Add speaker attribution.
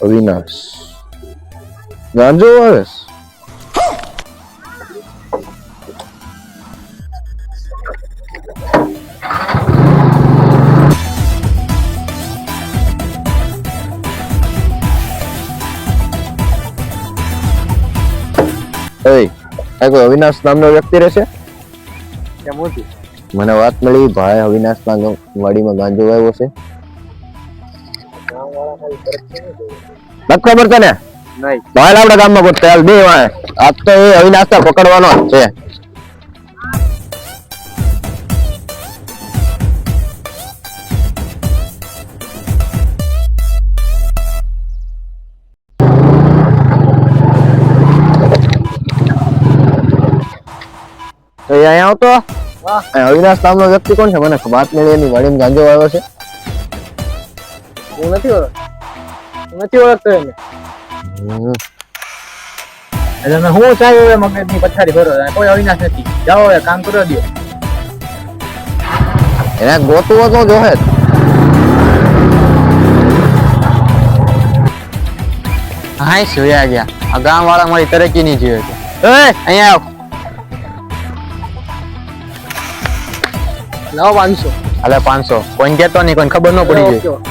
Speaker 1: અવિનાશ ગાંજો આવે કોઈ અવિનાશ નામનો વ્યક્તિ રહેશે? મને વાત મળી ભાઈ અવિનાશ ના વાડીમાં ગાંજો આવ્યો છે. નથી ખબર તને? નહીં. ભાઈ આપડા ગામમાં કોઈ ચાલ બે વાય આજ તો એ અવિનાશ પકડવાનો જ છે. અહીંયા આવતો અવિનાશ નામનો વ્યક્તિ કોણ છે? મને વાત મળી એની વાડીમાં ગાંજો આવ્યો છે.
Speaker 2: હું નથી ઓળખતો એને. એટલે મેં હું ચાલ્યો મગજની પથારી ભરો કોઈ અવિનાશ નથી. જાઓ હવે કામ કરો દો.
Speaker 1: એને ગોતવો તો જોહે.
Speaker 2: હા જોયા ગયા આ ગામ વાળા મારી તરક્કી ની જીવે છે. અહીંયા આવ. લાવો 500.
Speaker 1: હાલે 500 કોઈ કેતો નહીં, કોઈ ખબર ન પડી જાય.